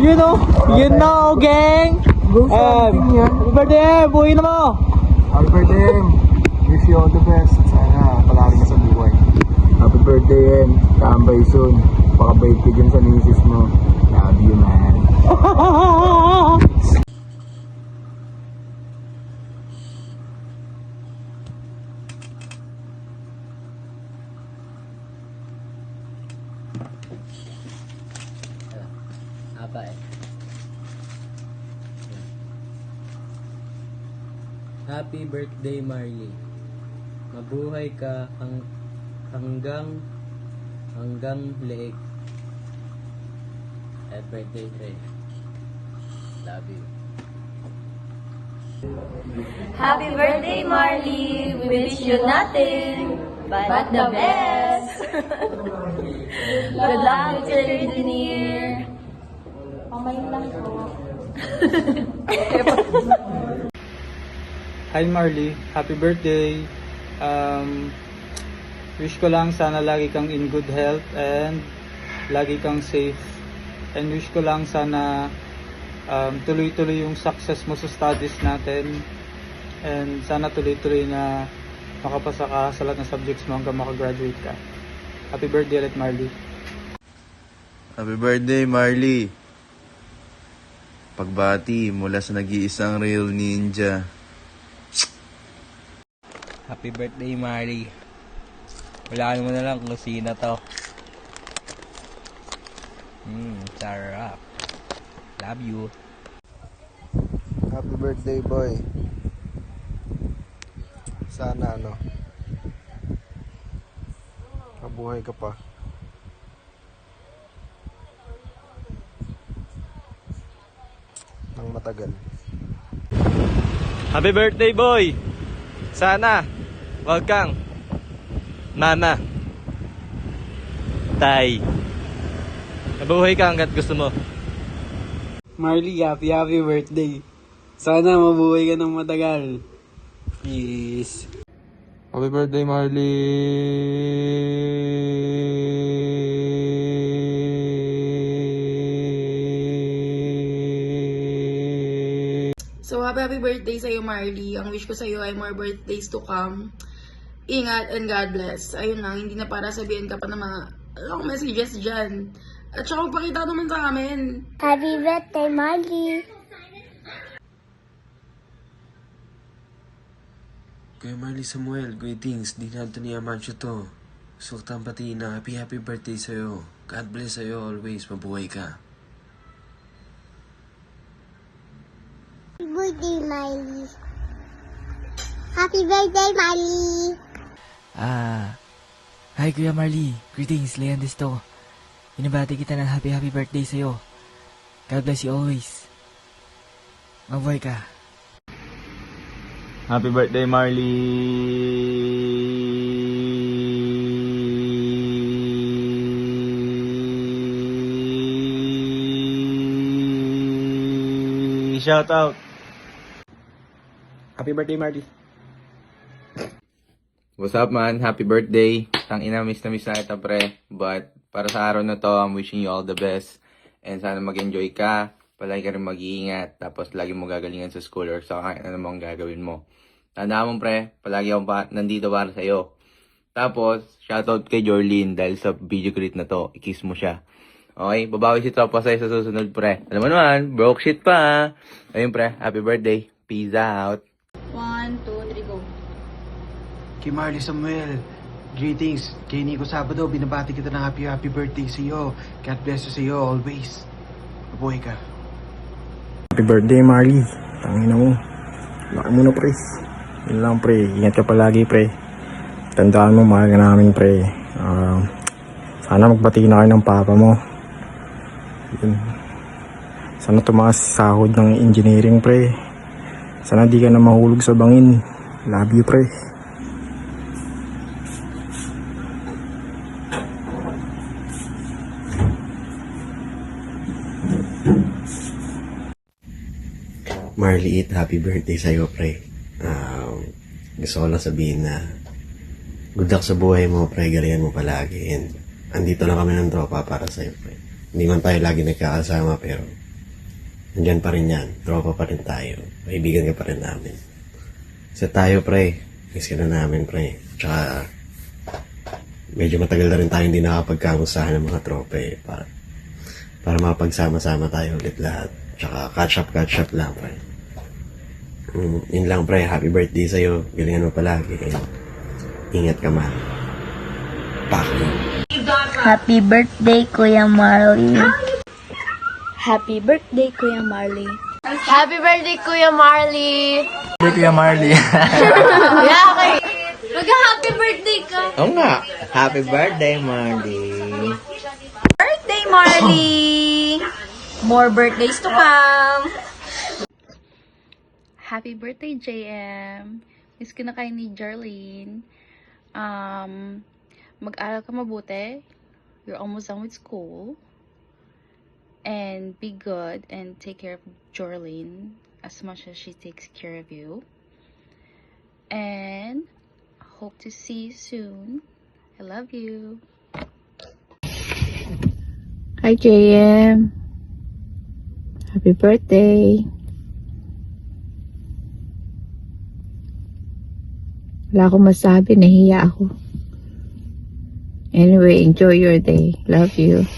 You know, gang! Happy birthday, buhay na mo! Happy birthday, Em. Wish you all the best. Sana palagi ka sa buhay. Happy birthday, Em. Tambay soon. Pakabait ka dyan sa misis mo. Love you, man. Apa eh? Happy birthday, Marley. Mabuhay ka hanggang leeg. Happy birthday, Trey. Love you. Happy birthday, Marley! We wish you nothing but the best! Good luck with your engineer! Pamayin lang po. Hi Marley, happy birthday. Wish ko lang sana lagi kang in good health and lagi kang safe. And wish ko lang sana tuloy-tuloy yung success mo sa studies natin. And sana tuloy-tuloy na makapasa ka sa lahat ng subjects mo hanggang makagraduate ka. Happy birthday ulit, Marley. Happy birthday, Marley. Pagbati mula sa nag-iisang real ninja. Happy birthday, Marley. Walaan mo na lang kung sino to. Sarap. Love you. Happy birthday, boy. Sana mabuhay ka pa. Nang matagal. Happy birthday, boy! Sana, wag kang mama. Tay. Mabuhay ka hanggat gusto mo. Marley, happy birthday. Sana mabuhay ka ng matagal. Peace. Happy birthday, Marley. So, happy birthday sa'yo, Marley. Ang wish ko sa'yo ay more birthdays to come. Ingat and God bless. Ayun lang, hindi na para sabihin ka pa ng mga long messages dyan. At saka magpakita naman sa amin. Happy birthday, Marley! Kuya Marley Samuel, greetings. Di na ito ni Amancio to. Sultan pati na happy birthday sa'yo. God bless sa'yo always. Mabuhay ka. Happy birthday, Marley! Happy birthday, Marley! Hi Kuya Marley. Greetings, Leandis to. Binabati kita ng happy birthday sa'yo. God bless you always. Mabuhay ka. Happy birthday, Marley. Shout out. Happy birthday, Marley. What's up, man? Happy birthday. Tangina, miss na kita, pre. But para sa araw na to, I'm wishing you all the best. And sana mag-enjoy ka. Palagi ka rin mag-iingat. Tapos lagi mo gagalingan sa school or sa kahit ano namang gagawin mo. Tandaan mo, pre. Palagi ako nandito para sa'yo. Tapos, shoutout kay Jorlyn dahil sa video create na to. I-kiss mo siya. Okay? Babawi si Tropa sa'yo sa susunod, pre. Alam mo naman, broke shit pa. Ayun, pre. Happy birthday. Peace out. 1, 2, 3, go. Kay Marley Samuel, greetings. Kay Nico Sabado, binabati kita ng happy birthday sa iyo. God bless you sa iyo always. Mabuhay ka. Happy birthday, Marley. Tangina mo. Laki mo na, pre. Yun lang, pre. Ingat ka palagi, pre. Tandaan mo, mahal ka namin, pre. Sana magbati na kayo ng papa mo. Yun. Sana tumaas sahod ng engineering, pre. Sana di ka na mahulog sa bangin. Love you, pre. Marley, happy birthday sa'yo, pre. Gusto ko lang sabihin na good luck sa buhay mo, pre. Galingan mo palagi. And andito lang kami ng tropa para sa'yo, pre. Hindi man tayo lagi nagkakasama, pero nandyan pa rin yan. Tropa pa rin tayo. Kaibigan ka pa rin namin. So tayo, pre. Miss ka na namin, pre. Tsaka, medyo matagal na rin tayo hindi nakapagkamustahan ng mga tropa eh. Para mapagsama-sama tayo ulit lahat. Tsaka catch up lang, pre. Yun lang, pre. Happy birthday sa'yo. Galingan mo palagi. Ingat ka, man. Paki. Happy birthday, Kuya Marley. Happy birthday, Kuya Marley. Happy birthday, Kuya Marley! Hey, Kuya Marley. Yeah, okay. Mag-happy birthday ka! Oo nga. Happy birthday, Marley. Birthday, Marley! More birthdays to come! Happy birthday, JM. Miss ko na kayo ni Jarlene. Mag-aral ka mabuti. You're almost done with school. And be good and take care of Jarlene as much as she takes care of you. And hope to see you soon. I love you. Hi, JM. Happy birthday. Wala akong masabi, nahiya ako. Anyway, enjoy your day. Love you.